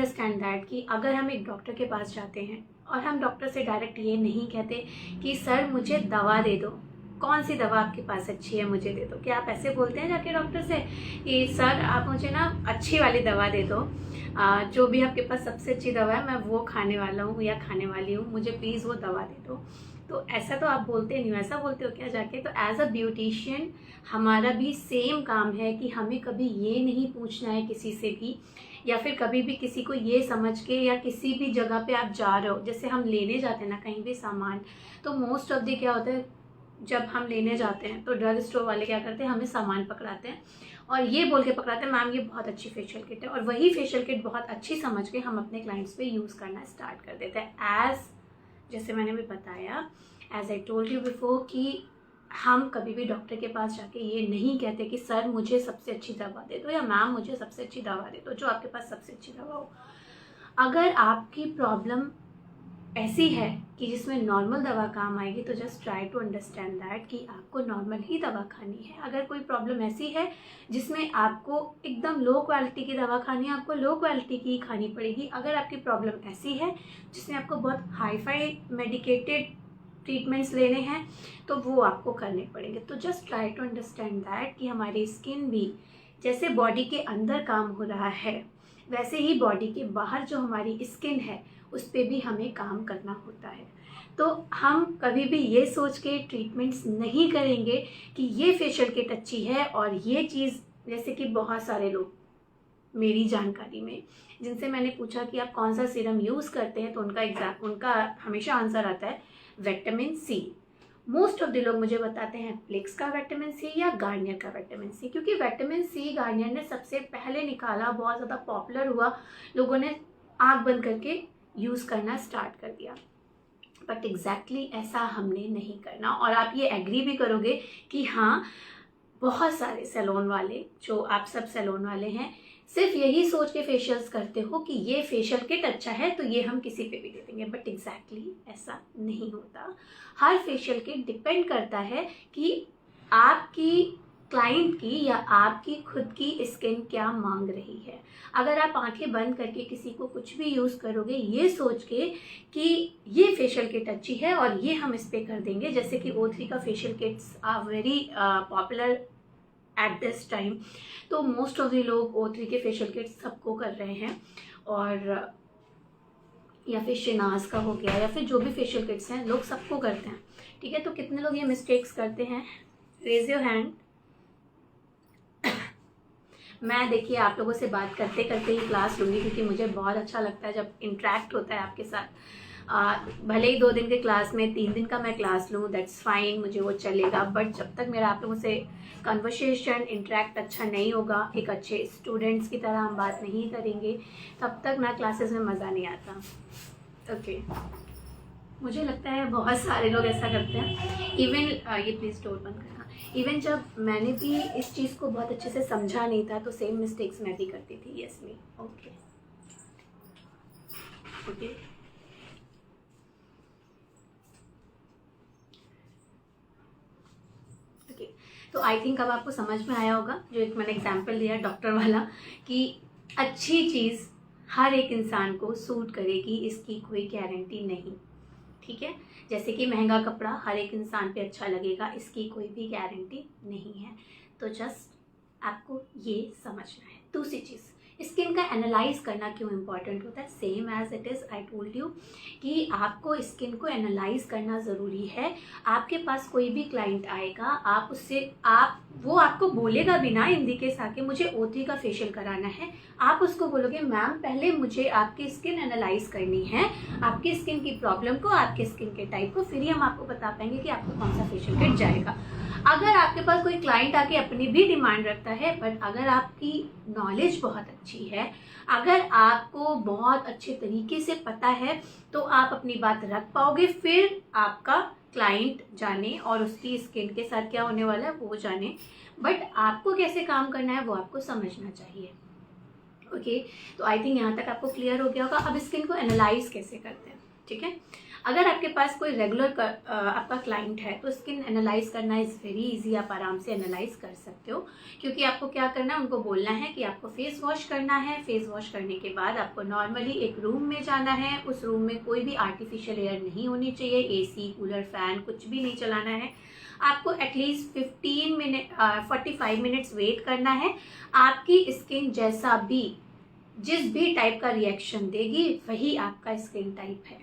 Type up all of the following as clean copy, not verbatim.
Understand that कि अगर हम एक डॉक्टर के पास जाते हैं और हम डॉक्टर से डायरेक्ट ये नहीं कहते कि सर मुझे दवा दे दो, कौन सी दवा आपके पास अच्छी है मुझे दे दो। क्या आप ऐसे बोलते हैं जाके डॉक्टर से कि सर आप मुझे ना अच्छी वाली दवा दे दो, जो भी आपके पास सबसे अच्छी दवा है मैं वो खाने वाला हूँ या खाने वाली हूँ, मुझे प्लीज़ वो दवा दे दो। तो ऐसा तो आप बोलते नहीं हो, ऐसा बोलते हो क्या जाके? तो एज अ ब्यूटिशियन हमारा भी सेम काम है कि हमें कभी ये नहीं पूछना है किसी से भी, या फिर कभी भी किसी को ये समझ के, या किसी भी जगह पे आप जा रहे हो, जैसे हम लेने जाते हैं ना कहीं भी सामान, तो मोस्ट ऑफ द क्या होता है जब हम लेने जाते हैं तो ड्रग स्टोर वाले क्या करते हैं, हमें सामान पकड़ाते हैं और ये बोल के पकड़ाते हैं मैम ये बहुत अच्छी फेशियल किट है, और वही फेशियल किट बहुत अच्छी समझ के हम अपने क्लाइंट्स पे यूज़ करना स्टार्ट कर देते हैं। जैसे मैंने भी बताया, as I told you before, कि हम कभी भी डॉक्टर के पास जाके ये नहीं कहते कि सर मुझे सबसे अच्छी दवा दे दो या मैम मुझे सबसे अच्छी दवा दे दो, जो आपके पास सबसे अच्छी दवा हो। अगर आपकी प्रॉब्लम ऐसी है कि जिसमें नॉर्मल दवा काम आएगी तो just try to understand that कि आपको नॉर्मल ही दवा खानी है। अगर कोई प्रॉब्लम ऐसी है जिसमें आपको एकदम लो क्वालिटी की दवा खानी है, आपको लो क्वालिटी की खानी पड़ेगी। अगर आपकी प्रॉब्लम ऐसी है जिसमें आपको बहुत हाई फाई मेडिकेटेड ट्रीटमेंट्स लेने हैं तो वो आपको करने पड़ेंगे। तो just try to understand that कि हमारी स्किन भी जैसे बॉडी के अंदर काम हो रहा है वैसे ही बॉडी के बाहर जो हमारी स्किन है उस पर भी हमें काम करना होता है। तो हम कभी भी ये सोच के ट्रीटमेंट्स नहीं करेंगे कि ये फेशियल किट अच्छी है और ये चीज़, जैसे कि बहुत सारे लोग मेरी जानकारी में जिनसे मैंने पूछा कि आप कौन सा सीरम यूज़ करते हैं तो उनका हमेशा आंसर आता है vitamin C. Most of the लोग मुझे बताते हैं प्लिक्स का विटामिन सी या गार्नियर का विटामिन सी, क्योंकि विटामिन सी गार्नियर ने सबसे पहले निकाला, बहुत ज़्यादा पॉपुलर हुआ, लोगों ने आँख बंद करके यूज़ करना स्टार्ट कर दिया। बट एग्जैक्टली ऐसा हमने नहीं करना। और आप ये एग्री भी करोगे कि हाँ, बहुत सारे सैलून वाले, जो आप सब सैलून वाले हैं, सिर्फ यही सोच के फेशियल्स करते हो कि ये फेशियल किट अच्छा है तो ये हम किसी पे भी दे देंगे। बट एग्जैक्टली ऐसा नहीं होता। हर फेशियल किट डिपेंड करता है कि आपकी क्लाइंट की या आपकी खुद की स्किन क्या मांग रही है। अगर आप आंखें बंद करके किसी को कुछ भी यूज़ करोगे ये सोच के कि ये फेशियल किट अच्छी है और ये हम इस पे कर देंगे, जैसे कि O3 का facial kits are very popular at this time, तो मोस्ट ऑफ द लोग O3 के फेशियल किट्स सबको कर रहे हैं, और या फिर शिनाज का हो गया या फिर जो भी फेशियल किट्स हैं लोग सबको करते हैं। ठीक है, तो कितने लोग ये मिस्टेक्स करते हैं? Raise your hand. मैं देखिए आप लोगों से बात करते करते ही क्लास लूँगी, क्योंकि मुझे बहुत अच्छा लगता है जब इंटरेक्ट होता है आपके साथ। भले ही 2 दिन के क्लास में 3 दिन का मैं क्लास लूँ, दैट्स फाइन, मुझे वो चलेगा। बट जब तक मेरा आप लोगों से कन्वर्सेशन इंटरेक्ट अच्छा नहीं होगा, एक अच्छे स्टूडेंट्स की तरह हम बात नहीं करेंगे, तब तक ना क्लासेस में मज़ा नहीं आता। ओके, मुझे लगता है बहुत सारे लोग ऐसा करते हैं। इवन ये प्लीज़ डोर बंद करना। इवन जब मैंने भी इस चीज़ को बहुत अच्छे से समझा नहीं था तो सेम मिस्टेक्स मैं भी करती थी। यस मी। ओके ओके, ओके, तो आई थिंक अब आपको समझ में आया होगा जो एक मैंने एग्जाम्पल दिया डॉक्टर वाला, कि अच्छी चीज़ हर एक इंसान को सूट करेगी इसकी कोई गारंटी नहीं। ठीक है, जैसे कि महंगा कपड़ा हर एक इंसान पे अच्छा लगेगा इसकी कोई भी गारंटी नहीं है। तो जस्ट आपको ये समझना है। दूसरी चीज़, स्किन का एनालाइज करना क्यों इम्पॉर्टेंट होता है? Same as it is I told you कि आपको स्किन को एनालाइज करना ज़रूरी है। आपके पास कोई भी क्लाइंट आएगा, आप उससे वो आपको बोलेगा भी ना हिंदी के साथ मुझे O3 का फेशियल कराना है, आप उसको बोलोगे मैम पहले मुझे आपकी स्किन एनालाइज करनी है, आपकी स्किन की प्रॉब्लम को, आपके स्किन के टाइप को, फिर ही हम आपको बता पाएंगे कि आपको कौन सा फेशियल किट जाएगा। अगर आपके पास कोई क्लाइंट आके अपनी भी डिमांड रखता है, बट अगर आपकी नॉलेज बहुत अच्छी है, अगर आपको बहुत अच्छे तरीके से पता है, तो आप अपनी बात रख पाओगे, फिर आपका क्लाइंट जाने और उसकी स्किन के साथ क्या होने वाला है वो जाने, बट आपको कैसे काम करना है वो आपको समझना चाहिए। ओके, तो आई थिंक यहाँ तक आपको क्लियर हो गया होगा। अब स्किन को एनालाइज कैसे करते हैं? ठीक है। अगर आपके पास कोई रेगुलर आपका क्लाइंट है तो स्किन एनालाइज करना इज़ वेरी इजी, आप आराम से एनालाइज कर सकते हो। क्योंकि आपको क्या करना है, उनको बोलना है कि आपको फेस वॉश करना है। फेस वॉश करने के बाद आपको नॉर्मली एक रूम में जाना है। उस रूम में कोई भी आर्टिफिशियल एयर नहीं होनी चाहिए, एसी, कूलर, फैन कुछ भी नहीं चलाना है। आपको एटलीस्ट 45 मिनट्स वेट करना है। आपकी स्किन जैसा भी, जिस भी टाइप का रिएक्शन देगी वही आपका स्किन टाइप है,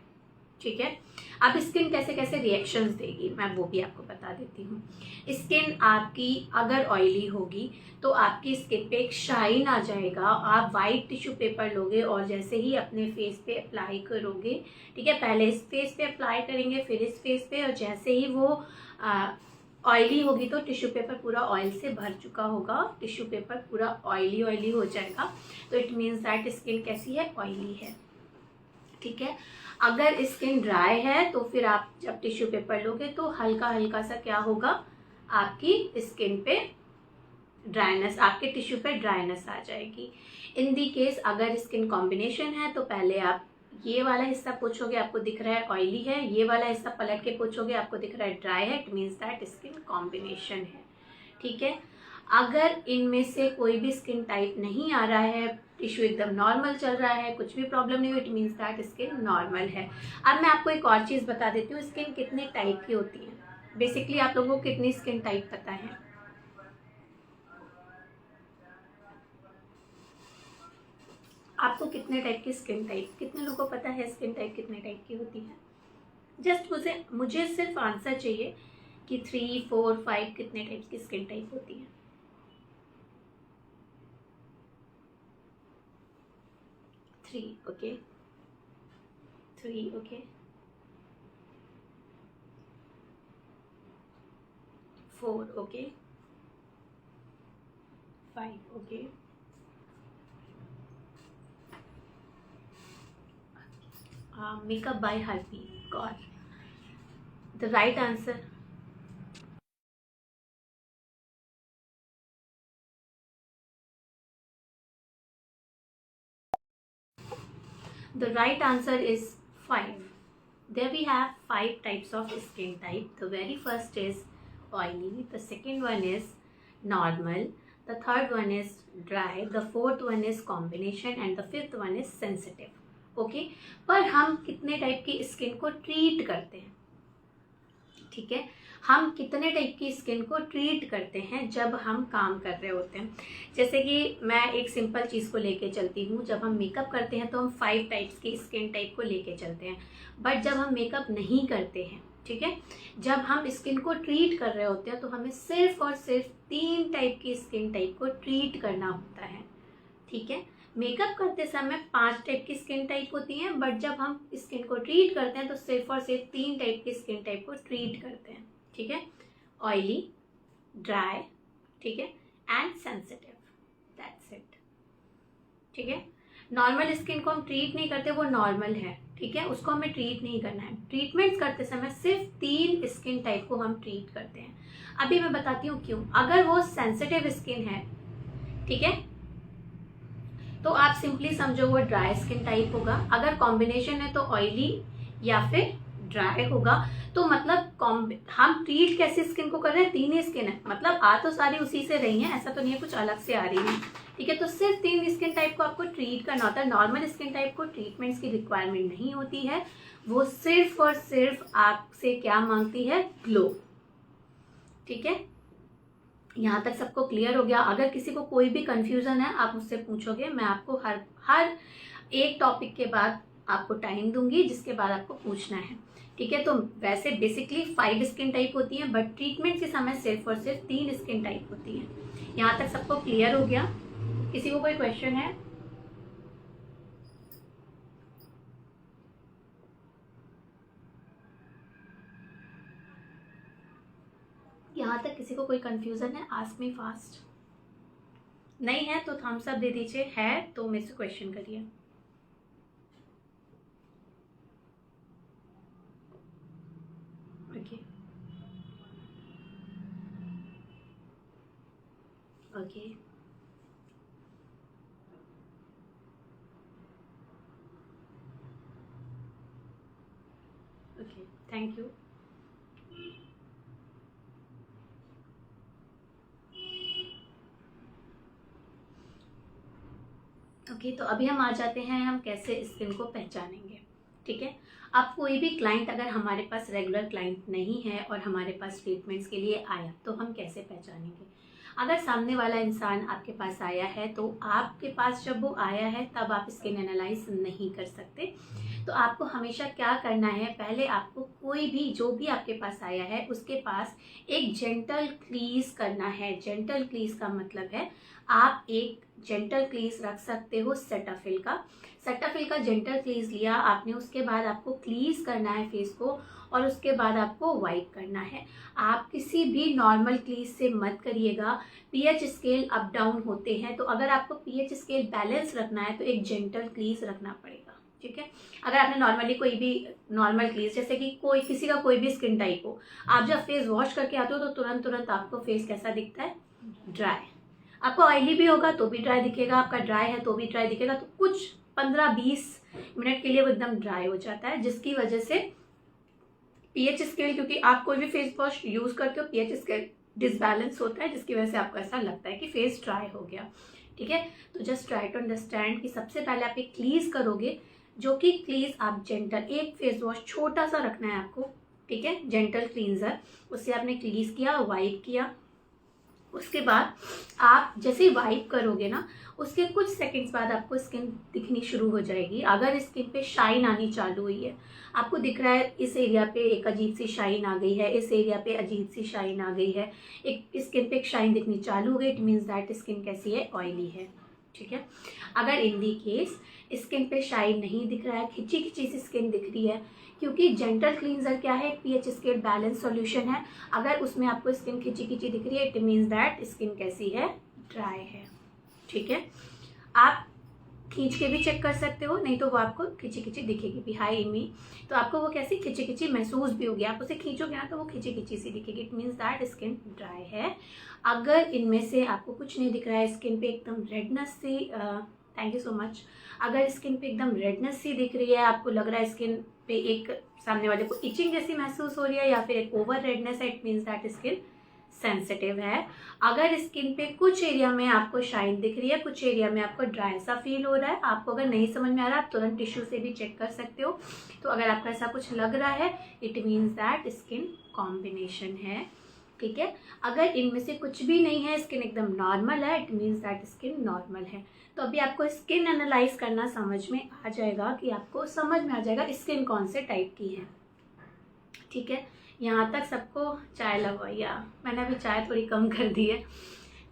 ठीक है। अब स्किन कैसे कैसे रिएक्शंस देगी मैं वो भी आपको बता देती हूँ। स्किन आपकी अगर ऑयली होगी तो आपकी स्किन पे एक शाइन आ जाएगा। आप वाइट टिश्यू पेपर लोगे और जैसे ही अपने फेस पे अप्लाई करोगे, ठीक है, पहले इस फेस पे अप्लाई करेंगे फिर इस फेस पे, और जैसे ही वो ऑयली होगी तो टिश्यू पेपर पूरा ऑयल से भर चुका होगा, टिश्यू पेपर पूरा ऑयली ऑयली हो जाएगा, तो इट मीन्स दैट स्किन कैसी है, ऑयली है, ठीक है। अगर स्किन ड्राई है तो फिर आप जब टिश्यू पेपर लोगे तो हल्का हल्का सा क्या होगा, आपकी स्किन पे ड्राइनेस, आपके टिश्यू पे ड्राइनेस आ जाएगी। इन दी केस अगर स्किन कॉम्बिनेशन है तो पहले आप ये वाला हिस्सा पोछोगे, आपको दिख रहा है ऑयली है, ये वाला हिस्सा पलट के पोछोगे, आपको दिख रहा है ड्राई है, it means that skin combination है, ठीक है। अगर इनमें से कोई भी स्किन टाइप नहीं आ रहा है, टिश्यू एकदम नॉर्मल चल रहा है, कुछ भी प्रॉब्लम नहीं हुई, it means that skin normal है। अब मैं आपको एक और चीज़ बता देती हूँ, स्किन कितने टाइप की होती है। बेसिकली आप लोगों को कितनी स्किन टाइप पता है? आपको कितने टाइप की स्किन टाइप, कितने लोगों को पता है स्किन टाइप कितने टाइप की होती है? जस्ट मुझे सिर्फ आंसर चाहिए कि 3, 4, 5 कितने टाइप की स्किन टाइप होती है। 3, okay, 3, okay, 4, okay, 5, okay, makeup by Harpi, God, the right answer. The right answer is 5. There we have 5 types of skin type. The very first is oily, the second one is normal, the third one is dry, the fourth one is combination and the fifth one is sensitive. Okay, पर हम कितने type की skin को treat करते हैं, ठीक है, हम कितने टाइप की स्किन को ट्रीट करते हैं जब हम काम कर रहे होते हैं। जैसे कि मैं एक सिंपल चीज़ को लेके चलती हूँ, जब हम मेकअप करते हैं तो हम 5 टाइप्स की स्किन टाइप को लेके चलते हैं, बट जब हम मेकअप नहीं करते हैं, ठीक है, जब हम स्किन को ट्रीट कर रहे होते हैं तो हमें सिर्फ और सिर्फ 3 टाइप की स्किन टाइप को ट्रीट करना होता है, ठीक है। मेकअप करते समय 5 टाइप की स्किन टाइप होती हैं, बट जब हम स्किन को ट्रीट करते हैं तो सिर्फ और सिर्फ 3 टाइप की स्किन टाइप को ट्रीट करते हैं, ठीक है, ऑयली, ड्राई, ठीक है, एंड सेंसिटिव, दैट्स इट, ठीक है। नॉर्मल स्किन को हम ट्रीट नहीं करते, वो नॉर्मल है, ठीक है, उसको हमें ट्रीट नहीं करना है। ट्रीटमेंट करते समय सिर्फ 3 स्किन टाइप को हम ट्रीट करते हैं। अभी मैं बताती हूँ क्यों। अगर वो सेंसिटिव स्किन है, ठीक है, तो आप सिंपली समझो वो ड्राई स्किन टाइप होगा। अगर कॉम्बिनेशन है तो ऑयली या फिर ड्राई होगा। तो मतलब हम ट्रीट कैसी स्किन को कर रहे हैं, 3 ही स्किन है, मतलब आ तो सारी उसी से रही हैं, ऐसा तो नहीं है कुछ अलग से आ रही है, ठीक है। तो सिर्फ 3 स्किन टाइप को आपको ट्रीट करना होता है। नॉर्मल स्किन टाइप को ट्रीटमेंट्स की रिक्वायरमेंट नहीं होती है, वो सिर्फ और सिर्फ आपसे क्या मांगती है, ग्लो, ठीक है। यहाँ तक सबको क्लियर हो गया? अगर किसी को कोई भी कंफ्यूजन है आप मुझसे पूछोगे, मैं आपको हर एक टॉपिक के बाद आपको टाइम दूंगी जिसके बाद आपको पूछना है, ठीक है। तो वैसे बेसिकली 5 स्किन टाइप होती हैं, बट ट्रीटमेंट के समय सिर्फ और सिर्फ 3 स्किन टाइप होती हैं। यहाँ तक सबको क्लियर हो गया? किसी को कोई क्वेश्चन है? यहाँ तक किसी को कोई कंफ्यूजन है? Ask me fast. नहीं है तो थम्स अप दे दीजिए, है तो मेरे से क्वेश्चन करिए। Okay, okay, okay, thank you. Okay, तो अभी हम आ जाते हैं हम कैसे स्किन को पहचानेंगे। ठीक है, अब कोई भी क्लाइंट अगर हमारे पास रेगुलर क्लाइंट नहीं है और हमारे पास ट्रीटमेंट्स के लिए आया, तो हम कैसे पहचानेंगे। अगर सामने वाला इंसान आपके पास आया है, तो आपके पास जब वो आया है तब आप स्किन एनालाइज नहीं कर सकते। तो आपको हमेशा क्या करना है, पहले आपको कोई भी जो भी आपके पास आया है उसके पास एक जेंटल क्लीज करना है। जेंटल क्लीज का मतलब है आप एक जेंटल क्लीज रख सकते हो सेटाफिल का। सेटाफिल का जेंटल क्लीज लिया आपने, उसके बाद आपको क्लीज करना है फेस को और उसके बाद आपको वाइप करना है। आप किसी भी नॉर्मल क्लीज से मत करिएगा, पीएच स्केल अप डाउन होते हैं, तो अगर आपको पीएच स्केल बैलेंस रखना है तो एक जेंटल क्लीज रखना पड़ेगा। ठीक है, अगर आपने नॉर्मली कोई भी नॉर्मल क्लीज, जैसे कि कोई किसी का कोई भी स्किन टाइप हो, आप जब फेस वॉश करके आते हो तो तुरंत तुरंत आपको फेस कैसा दिखता है, ड्राई। आपको ऑयली भी होगा तो भी ड्राई दिखेगा, आपका ड्राई है तो भी ड्राई दिखेगा। तो कुछ 15-20 मिनट के लिए वो एकदम ड्राई हो जाता है, जिसकी वजह से पीएच स्केल, क्योंकि आप कोई भी फेस वॉश यूज करते हो पीएच स्केल डिसबैलेंस होता है, जिसकी वजह से आपको ऐसा लगता है कि फेस ड्राई हो गया। ठीक है, तो जस्ट ट्राई टू अंडरस्टैंड कि सबसे पहले आप एक क्लीज करोगे, जो कि क्लीज आप जेंटल, एक फेस वॉश छोटा सा रखना है आपको। ठीक है, जेंटल क्लींजर, उससे आपने क्लीज किया, वाइप किया। उसके बाद आप जैसे ही वाइप करोगे ना, उसके कुछ सेकंड्स बाद आपको स्किन दिखनी शुरू हो जाएगी। अगर स्किन पे शाइन आनी चालू हुई है, आपको दिख रहा है इस एरिया पे एक अजीब सी शाइन आ गई है, इस एरिया पे अजीब सी शाइन आ गई है, एक स्किन पे एक शाइन दिखनी चालू हो गई, इट मीन्स दैट स्किन कैसी है, ऑयली है। ठीक है, अगर इन दी केस स्किन पे शाइन नहीं दिख रहा है, खिंची खिंची सी स्किन दिख रही है, क्योंकि जेंटल क्लींजर क्या है, पीएच स्केल बैलेंस सॉल्यूशन है। अगर उसमें आपको स्किन खिंची खिंची दिख रही है, इट मीन्स दैट स्किन कैसी है, ड्राई है। ठीक है, आप खींच के भी चेक कर सकते हो, नहीं तो वो आपको खिंची खिंची दिखेगी भी। हाई मी, तो आपको वो कैसी खिंची खिंची महसूस भी होगी, आप उसे खींचोगे ना तो वो खिंची खिंची सी दिखेगी, it means that skin dry है। अगर इनमें से आपको कुछ नहीं दिख रहा है, स्किन पे एकदम रेडनेस सी, थैंक यू सो मच, अगर स्किन पे एकदम रेडनेस सी दिख रही है, आपको लग रहा है स्किन पे एक सामने वाले को इचिंग जैसी महसूस हो रही है, या फिर एक ओवर रेडनेस है, it means that skin sensitive है। अगर स्किन पे कुछ एरिया में आपको शाइन दिख रही है, कुछ एरिया में आपको ड्राई सा फील हो रहा है, आपको अगर नहीं समझ में आ रहा है आप तुरंत टिश्यू से भी चेक कर सकते हो। तो अगर आपको ऐसा कुछ लग रहा है, it means that skin combination है। ठीक है, अगर इनमें से कुछ भी नहीं है, स्किन एकदम नॉर्मल है, it means that skin normal है। तो अभी आपको स्किन एनालाइज करना समझ में आ जाएगा, कि आपको समझ में आ जाएगा स्किन कौन से टाइप की है। ठीक है, यहाँ तक सबको चाय लगा, या मैंने अभी चाय थोड़ी कम कर दी है,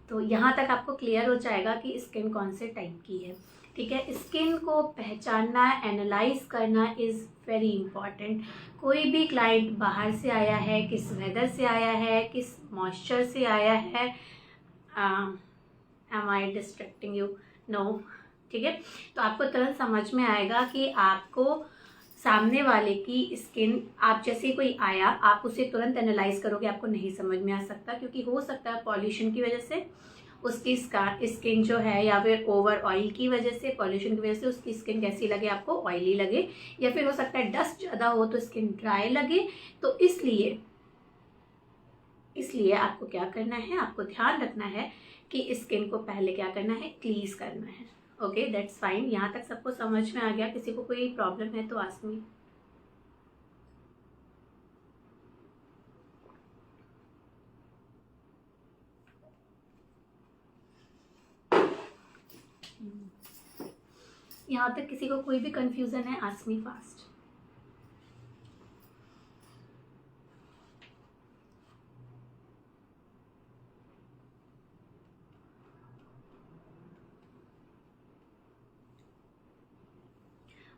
तो यहाँ तक आपको क्लियर हो जाएगा कि स्किन कौन से टाइप की है। ठीक है, स्किन को पहचानना, एनालाइज करना इज़ वेरी इंपॉर्टेंट। कोई भी क्लाइंट बाहर से आया है, किस वेदर से आया है, किस मॉइस्चर से आया है, am I distracting you, no. ठीक है, तो आपको तुरंत समझ में आएगा कि आपको सामने वाले की स्किन, आप जैसे कोई आया आप उसे तुरंत एनालाइज करोगे, आपको नहीं समझ में आ सकता, क्योंकि हो सकता है पॉल्यूशन की वजह से उसकी स्किन जो है, या फिर ओवर ऑयल की वजह से, पॉल्यूशन की वजह से उसकी स्किन कैसी लगे, आपको ऑयली लगे, या फिर हो सकता है डस्ट ज़्यादा हो तो स्किन ड्राई लगे। तो इसलिए आपको क्या करना है, आपको ध्यान रखना है कि स्किन को पहले क्या करना है, क्लीज करना है। ओके, दैट्स फाइन, यहाँ तक सबको समझ में आ गया। किसी को कोई प्रॉब्लम है तो आस्क मी। यहाँ तक किसी को कोई भी कंफ्यूजन है, आस्क मी फास्ट।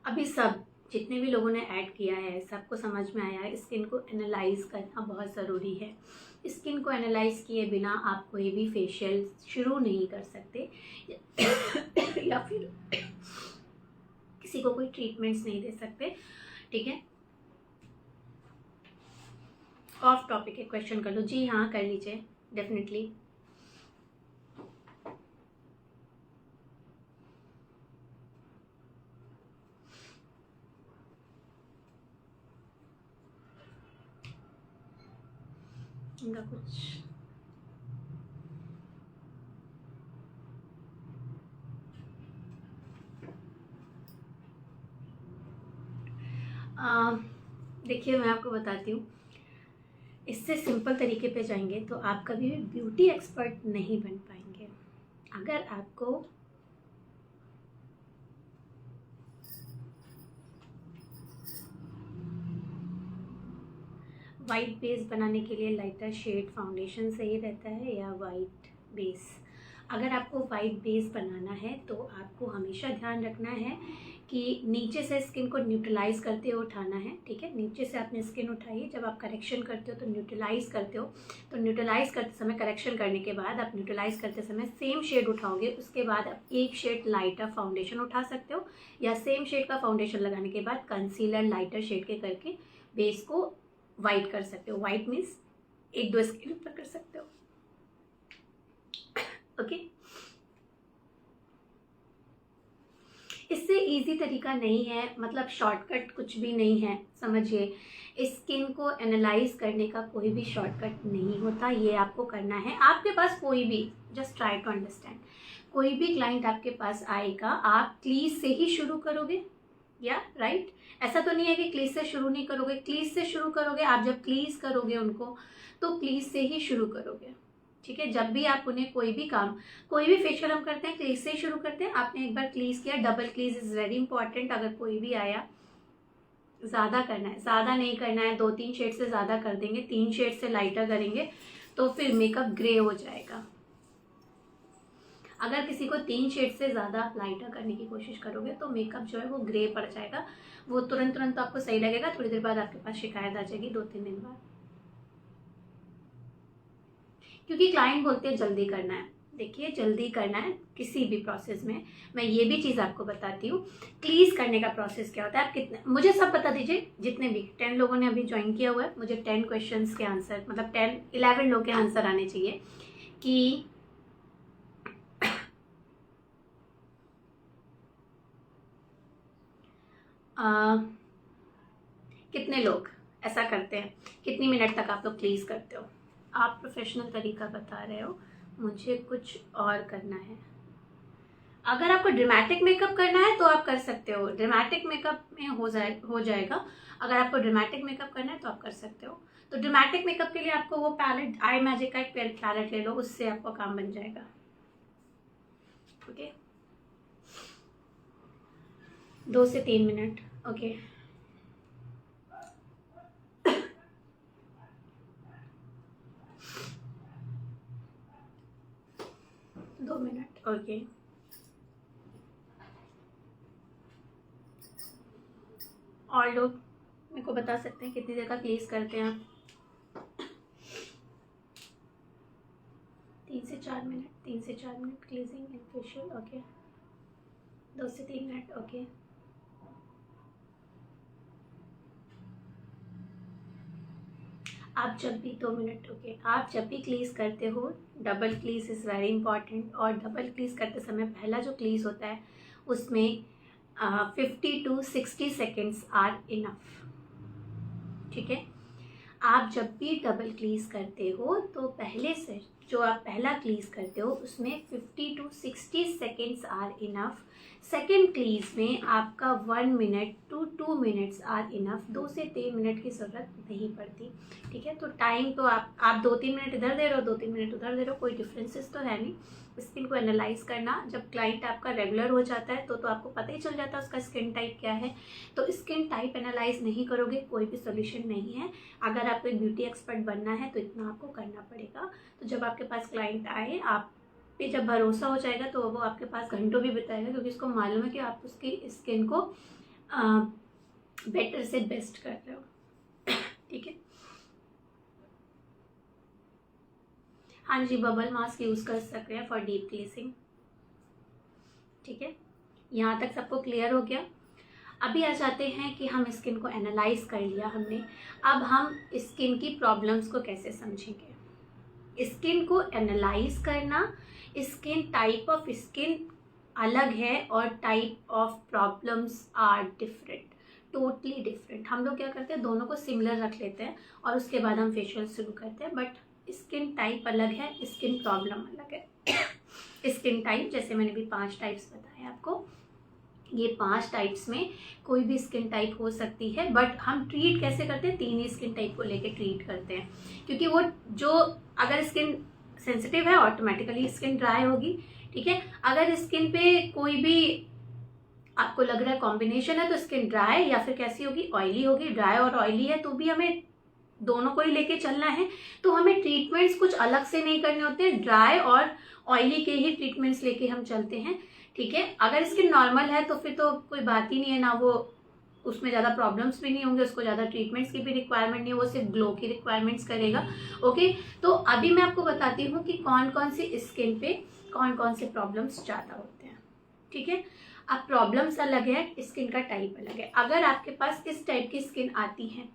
अभी सब जितने भी लोगों ने ऐड किया है सबको समझ में आया है, स्किन को एनालाइज करना बहुत ज़रूरी है। स्किन को एनालाइज किए बिना आप कोई भी फेशियल शुरू नहीं कर सकते या फिर किसी को कोई ट्रीटमेंट्स नहीं दे सकते। ठीक है, ऑफ टॉपिक है, क्वेश्चन कर लो। जी हाँ, कर लीजिए, डेफिनेटली। इनका कुछ देखिए, मैं आपको बताती हूँ, इससे सिंपल तरीके पे जाएंगे तो आप कभी भी ब्यूटी एक्सपर्ट नहीं बन पाएंगे। अगर आपको वाइट बेस बनाने के लिए लाइटर शेड फाउंडेशन सही रहता है या वाइट बेस? अगर आपको वाइट बेस बनाना है तो आपको हमेशा ध्यान रखना है कि नीचे से स्किन को न्यूट्रलाइज करते हुए उठाना है। ठीक है, नीचे से आपने स्किन उठाई, जब आप करेक्शन करते हो तो न्यूट्रलाइज करते हो, तो न्यूट्रलाइज करते समय, करेक्शन करने के बाद आप न्यूट्रलाइज करते समय सेम शेड उठाओगे, उसके बाद आप एक शेड लाइटर फाउंडेशन उठा सकते हो, या सेम शेड का फाउंडेशन लगाने के बाद कंसीलर लाइटर शेड के करके बेस को वाइट कर सकते हो। वाइट मीन्स एक दो स्किन ऊपर कर सकते हो। ओके, इससे इजी तरीका नहीं है, मतलब शॉर्टकट कुछ भी नहीं है। समझिए, स्किन को एनालाइज करने का कोई भी शॉर्टकट नहीं होता, ये आपको करना है। आपके पास कोई भी, जस्ट ट्राई टू अंडरस्टैंड, कोई भी क्लाइंट आपके पास आएगा, आप क्लीज से ही शुरू करोगे या राइट? ऐसा तो नहीं है कि क्लीज से शुरू नहीं करोगे, क्लीज से शुरू करोगे। आप जब क्लीज करोगे उनको तो क्लीज से ही शुरू करोगे। ठीक है, जब भी आप उन्हें कोई भी काम, कोई भी फेशियल हम करते हैं क्लीज से ही शुरू करते हैं। आपने एक बार क्लीज किया, डबल क्लीज इज वेरी इंपॉर्टेंट। अगर कोई भी आया, ज़्यादा करना है, ज़्यादा नहीं करना है, 2-3 शेड से ज़्यादा कर देंगे, 3 शेड से लाइटर करेंगे तो फिर मेकअप ग्रे हो जाएगा। अगर किसी को 3 शेड से ज़्यादा आप लाइटर करने की कोशिश करोगे तो मेकअप जो है वो ग्रे पड़ जाएगा। वो तुरंत तो आपको सही लगेगा, थोड़ी देर बाद आपके पास शिकायत आ जाएगी, 2-3 दिन बाद, क्योंकि क्लाइंट बोलते हैं जल्दी करना है। देखिए, जल्दी करना है किसी भी प्रोसेस में। मैं ये भी चीज़ आपको बताती हूँ, क्लीज करने का प्रोसेस क्या होता है। आप कितने, मुझे सब बता दीजिए, जितने भी 10 लोगों ने अभी ज्वाइन किया हुआ है, मुझे 10 क्वेश्चंस के आंसर, मतलब 11 लोग के आंसर आने चाहिए कि कितने लोग ऐसा करते हैं, कितनी मिनट तक आप लोग क्लीज करते हो। आप प्रोफेशनल तरीका बता रहे हो, मुझे कुछ और करना है। अगर आपको ड्रामेटिक मेकअप करना है तो आप कर सकते हो, ड्रामेटिक मेकअप में हो जाएगा। अगर आपको ड्रामेटिक मेकअप करना है तो आप कर सकते हो। तो ड्रामेटिक मेकअप के लिए आपको वो पैलेट, आई मैजिक का एक पैलेट ले लो, उससे आपका काम बन जाएगा। ओके, 2 से 3 मिनट। Okay, 2 minute. ओके, और लोग मेरे को बता सकते हैं कितनी देर का क्लीज करते हैं आप? 3 से 4 मिनट, 3 से 4 minute cleansing and facial. Okay, 2 से 3 मिनट। ओके, आप जब भी 2 मिनट। ओके, आप जब भी क्लीज करते हो, डबल क्लीज इज़ वेरी इंपॉर्टेंट। और डबल क्लीज करते समय पहला जो क्लीज होता है उसमें 50 to 60 सेकेंड्स आर इनफ। ठीक है, आप जब भी डबल क्लीज करते हो तो पहले से जो आप पहला क्लीज करते हो उसमें 50 to 60 seconds are enough. Second क्लीज में आपका 1 minute to 2 minutes are enough. 2 से 3 मिनट की ज़रूरत नहीं पड़ती। ठीक है, तो टाइम तो आप 2-3 मिनट इधर दे रहे हो, 2-3 मिनट उधर दे रहे हो, कोई डिफरेंसेस तो है नहीं। स्किन को एनालाइज करना, जब क्लाइंट आपका रेगुलर हो जाता है तो आपको पता ही चल जाता है उसका स्किन टाइप क्या है। तो स्किन टाइप एनालाइज नहीं करोगे कोई भी सोल्यूशन नहीं है। अगर आपको एक ब्यूटी एक्सपर्ट बनना है तो इतना आपको करना पड़ेगा। तो जब आपके पास क्लाइंट आए, आप पे जब भरोसा हो जाएगा तो वो आपके पास घंटों भी बिताएगा, क्योंकि उसको मालूम है कि आप उसकी स्किन को बेटर से बेस्ट कर रहे हो। ठीक है, हाँ जी, बबल मास्क यूज़ कर सकते हैं फॉर डीप क्लीजिंग। ठीक है, यहाँ तक सबको क्लियर हो गया। अभी आ जाते हैं कि हम स्किन को एनालाइज कर लिया हमने, अब हम स्किन की प्रॉब्लम्स को कैसे समझेंगे। स्किन को एनालाइज करना, स्किन टाइप ऑफ स्किन अलग है और type of problems are different, totally different. हम लोग क्या करते हैं, दोनों को सिमिलर रख लेते हैं और उसके बाद हम फेशियल शुरू करते हैं, बट स्किन टाइप अलग है, स्किन प्रॉब्लम अलग है। स्किन टाइप जैसे मैंने भी 5 टाइप्स बताए आपको, ये 5 टाइप्स में कोई भी स्किन टाइप हो सकती है, बट हम ट्रीट कैसे करते हैं, 3 ही स्किन टाइप को लेके ट्रीट करते हैं, क्योंकि वो जो अगर स्किन सेंसिटिव है ऑटोमेटिकली स्किन ड्राई होगी, ठीक है। अगर स्किन पे कोई भी आपको लग रहा है कॉम्बिनेशन है तो स्किन ड्राई या फिर कैसी होगी, ऑयली होगी। ड्राई और ऑयली है तो भी हमें दोनों को ही लेके चलना है, तो हमें ट्रीटमेंट्स कुछ अलग से नहीं करने होते, ड्राई और ऑयली के ही ट्रीटमेंट्स लेके हम चलते हैं, ठीक है। अगर स्किन नॉर्मल है तो फिर तो कोई बात ही नहीं है ना, वो उसमें ज़्यादा प्रॉब्लम्स भी नहीं होंगे, उसको ज़्यादा ट्रीटमेंट्स की भी रिक्वायरमेंट नहीं है, वो सिर्फ ग्लो की रिक्वायरमेंट्स करेगा। ओके, तो अभी मैं आपको बताती हूँ कि कौन कौन सी स्किन पे कौन कौन से प्रॉब्लम्स ज़्यादा होते हैं, ठीक है। अब प्रॉब्लम्स अलग है, स्किन का टाइप अलग है। अगर आपके पास इस टाइप की स्किन आती है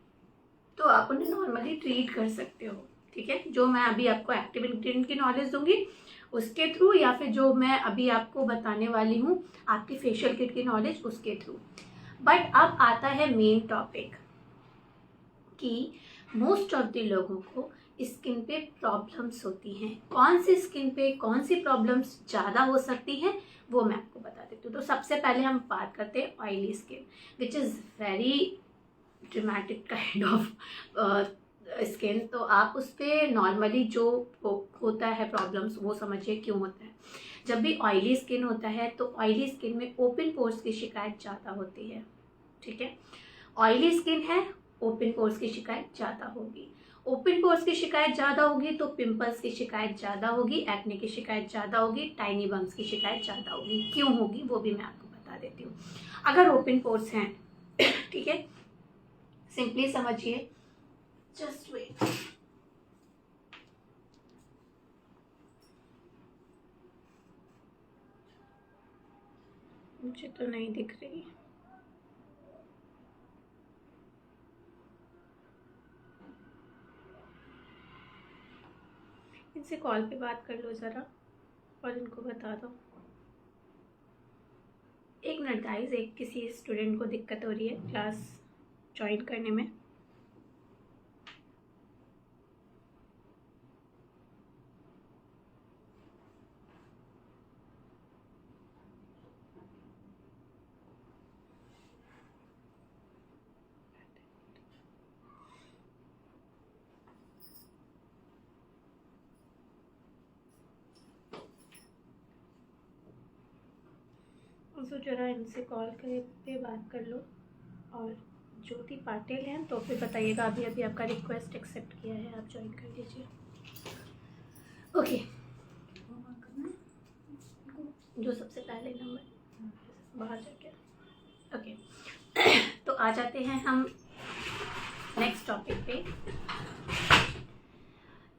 तो आप उन्हें नॉर्मली ट्रीट कर सकते हो, ठीक है। जो मैं अभी आपको एक्टिव इंग्रेडिएंट की नॉलेज दूंगी उसके थ्रू, या फिर जो मैं अभी आपको बताने वाली हूँ आपकी फेशियल किट की नॉलेज उसके थ्रू। बट अब आता है मेन टॉपिक कि मोस्ट ऑफ द लोगों को स्किन पे प्रॉब्लम्स होती हैं। कौन सी स्किन पे कौन सी प्रॉब्लम्स ज़्यादा हो सकती हैं वो मैं आपको बता देती हूँ। तो सबसे पहले हम बात करते हैं oily skin, which is very dramatic kind of skin. तो आप उस पर नॉर्मली जो होता है प्रॉब्लम्स वो समझिए क्यों होता है। जब भी ऑयली स्किन होता है तो ऑयली स्किन में ओपन पोर्स की शिकायत ज़्यादा होती है, ठीक है। ऑयली स्किन है, ओपन पोर्स की शिकायत ज़्यादा होगी। ओपन पोर्स की शिकायत ज़्यादा होगी तो पिंपल्स की शिकायत ज़्यादा होगी, एक्ने की शिकायत ज़्यादा होगी, टाइनी बम्स की शिकायत ज़्यादा होगी। क्यों होगी वो भी मैं आपको बता देती हूँ। अगर ओपन पोर्स हैं, ठीक है, सिंपली समझिए, जस्ट वेट, मुझे तो नहीं दिख रही। इनसे कॉल पे बात कर लो ज़रा और इनको बता दो। एक मिनट गाइस, एक किसी स्टूडेंट को दिक्कत हो रही है क्लास ज्वाइन करने में। तो जरा इनसे कॉल पे बात कर लो। और ज्योति पाटिल हैं तो फिर बताइएगा, अभी अभी आपका रिक्वेस्ट एक्सेप्ट किया है, आप ज्वाइन कर लीजिए। ओके, जो सबसे पहले नंबर बाहर जाके, ओके। तो आ जाते हैं हम नेक्स्ट टॉपिक पे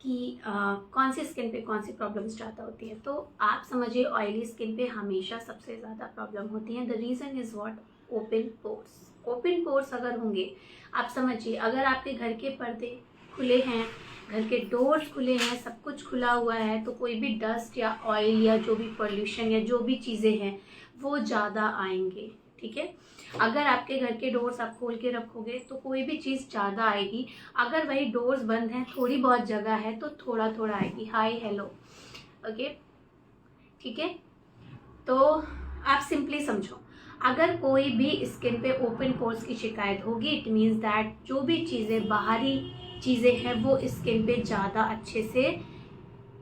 कि कौन सी स्किन पे कौन सी प्रॉब्लम्स ज़्यादा होती है। तो आप समझिए ऑयली स्किन पे हमेशा सबसे ज़्यादा प्रॉब्लम होती है। The reason is what, open pores. Open pores अगर होंगे, आप समझिए अगर आपके घर के पर्दे खुले हैं, घर के डोर्स खुले हैं, सब कुछ खुला हुआ है, तो कोई भी डस्ट या ऑयल या जो भी पॉल्यूशन या जो भी चीज़ें हैं वो ज़्यादा आएंगे, ठीक है। अगर आपके घर के डोर्स आप खोल के रखोगे तो कोई भी चीज़ ज़्यादा आएगी। अगर वही डोर्स बंद हैं, थोड़ी बहुत जगह है तो थोड़ा थोड़ा आएगी। हाय हेलो, ओके, ठीक है। तो आप सिंपली समझो, अगर कोई भी स्किन पे ओपन पोर्स की शिकायत होगी, इट मीन्स दैट जो भी चीज़ें बाहरी चीज़ें हैं वो स्किन पे ज़्यादा अच्छे से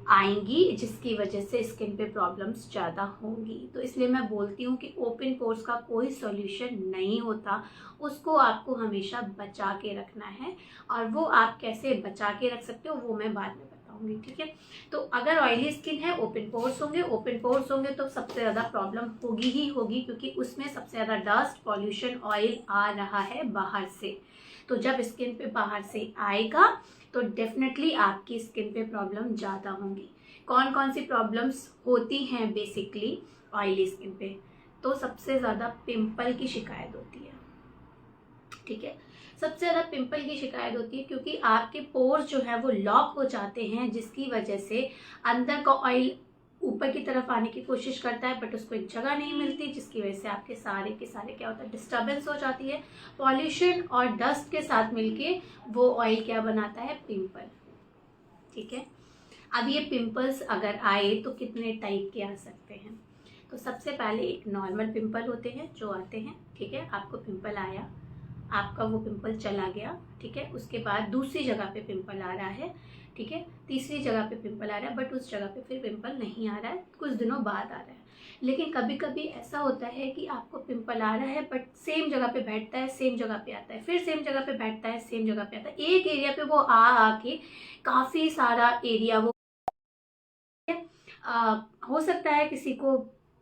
आएंगी, जिसकी वजह से स्किन पे प्रॉब्लम्स ज़्यादा होंगी। तो इसलिए मैं बोलती हूँ कि ओपन पोर्स का कोई सॉल्यूशन नहीं होता, उसको आपको हमेशा बचा के रखना है। और वो आप कैसे बचा के रख सकते हो वो मैं बाद में बताऊँगी, ठीक है। तो अगर ऑयली स्किन है, ओपन पोर्स होंगे, ओपन पोर्स होंगे तो सबसे ज़्यादा प्रॉब्लम होगी ही होगी, क्योंकि उसमें सबसे ज़्यादा डस्ट, पॉल्यूशन, ऑयल आ रहा है बाहर से। तो जब स्किन पे बाहर से आएगा तो डेफिनेटली आपकी स्किन पे प्रॉब्लम ज़्यादा होंगी। कौन कौन सी प्रॉब्लम्स होती हैं बेसिकली ऑयली स्किन पे? तो सबसे ज़्यादा पिंपल की शिकायत होती है, ठीक है। सबसे ज़्यादा पिंपल की शिकायत होती है क्योंकि आपके पोर्स जो है वो लॉक हो जाते हैं, जिसकी वजह से अंदर का ऑयल ऊपर की तरफ आने की कोशिश करता है, बट उसको एक जगह नहीं मिलती, जिसकी वजह से आपके सारे के सारे क्या होता है, डिस्टर्बेंस हो जाती है। पॉल्यूशन और डस्ट के साथ मिलके वो ऑयल क्या बनाता है, पिंपल, ठीक है। अब ये पिंपल्स अगर आए तो कितने टाइप के आ सकते हैं। तो सबसे पहले एक नॉर्मल पिंपल होते हैं जो आते हैं, ठीक है। आपको पिंपल आया, आपका वो पिंपल चला गया, ठीक है। उसके बाद दूसरी जगह पे पिंपल आ रहा है, ठीक है। तीसरी जगह पे पिंपल आ रहा है, बट उस जगह पे फिर पिंपल नहीं आ रहा है, कुछ दिनों बाद आ रहा है। लेकिन कभी कभी ऐसा होता है कि आपको पिंपल आ रहा है बट सेम जगह पे बैठता है, सेम जगह पे आता है, फिर सेम जगह पे बैठता है, सेम जगह पे आता है। एक एरिया पे वो आके काफ़ी सारा एरिया वो हो सकता है किसी को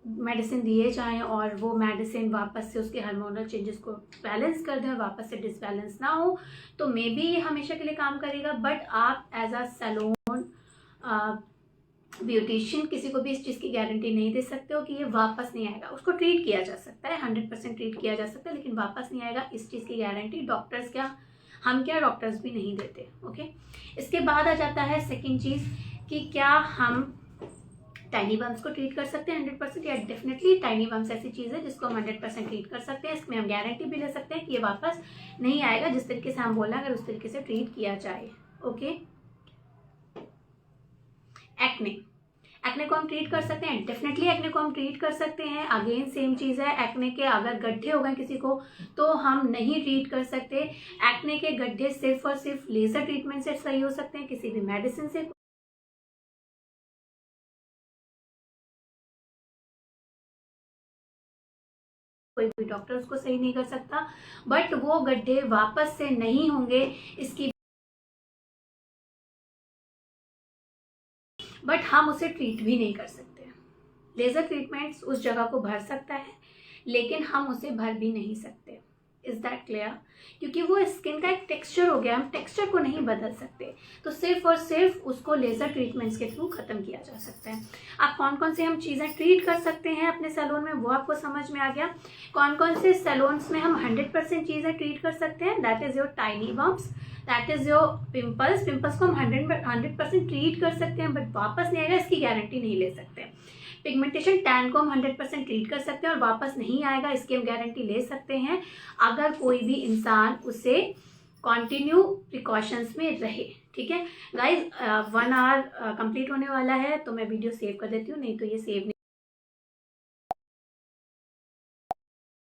मेडिसिन दिए जाएं और वो मेडिसिन वापस से उसके हार्मोनल चेंजेस को बैलेंस कर दें और वापस से डिसबैलेंस ना हो, तो मे बी ये हमेशा के लिए काम करेगा। बट आप एज अ सैलून ब्यूटिशियन किसी को भी इस चीज़ की गारंटी नहीं दे सकते हो कि ये वापस नहीं आएगा। उसको ट्रीट किया जा सकता है, 100% ट्रीट किया जा सकता है, लेकिन वापस नहीं आएगा इस चीज़ की गारंटी डॉक्टर्स क्या, हम क्या, डॉक्टर्स भी नहीं देते। ओके, इसके बाद आ जाता है सेकेंड चीज़ कि क्या हम टाइनी बम्स को ट्रीट कर सकते हैं 100%। या डेफिनेटली टाइनी बम्स ऐसी चीज़ है जिसको हम 100% ट्रीट कर सकते हैं। इसमें हम गारंटी भी ले सकते हैं कि ये वापस नहीं आएगा जिस तरीके से हम बोला, अगर उस तरीके से ट्रीट किया जाए। ओके, एक्ने को हम ट्रीट कर सकते हैं, डेफिनेटली एक्ने को हम ट्रीट कर सकते हैं। अगेन सेम चीज़ है, एक्ने के अगर गड्ढे हो गए किसी को तो हम नहीं ट्रीट कर सकते। एक्ने के गड्ढे सिर्फ और सिर्फ लेज़र ट्रीटमेंट से सही हो सकते हैं, किसी भी मेडिसिन से कोई भी डॉक्टर उसको सही नहीं कर सकता। बट वो गड्ढे वापस से नहीं होंगे इसकी, बट हम उसे ट्रीट भी नहीं कर सकते। लेज़र ट्रीटमेंट्स उस जगह को भर सकता है लेकिन हम उसे भर भी नहीं सकते। Is that clear? क्योंकि वो स्किन का एक टेक्सचर हो गया, हम टेक्सचर को नहीं बदल सकते, तो सिर्फ और सिर्फ उसको लेज़र ट्रीटमेंट्स के थ्रू ख़त्म किया जा सकता है। अब कौन कौन से हम चीज़ें ट्रीट कर सकते हैं अपने सैलून में वो आपको समझ में आ गया। कौन कौन से सैलून्स में हम 100% चीज़ें ट्रीट कर सकते हैं, that is your tiny bumps, that is your pimples को हम 100% ट्रीट कर सकते हैं बट वापस नहीं आएगा, इसकी गारंटी नहीं ले सकते। पिगमेंटेशन टैन को हम 100% ट्रीट कर सकते हैं और वापस नहीं आएगा, इसकी हम गारंटी ले सकते हैं अगर कोई भी इंसान उसे कंटिन्यू प्रिकॉशंस में रहे। ठीक है गाइज, 1 आवर कंप्लीट होने वाला है तो मैं वीडियो सेव कर देती हूँ, नहीं तो ये सेव नहीं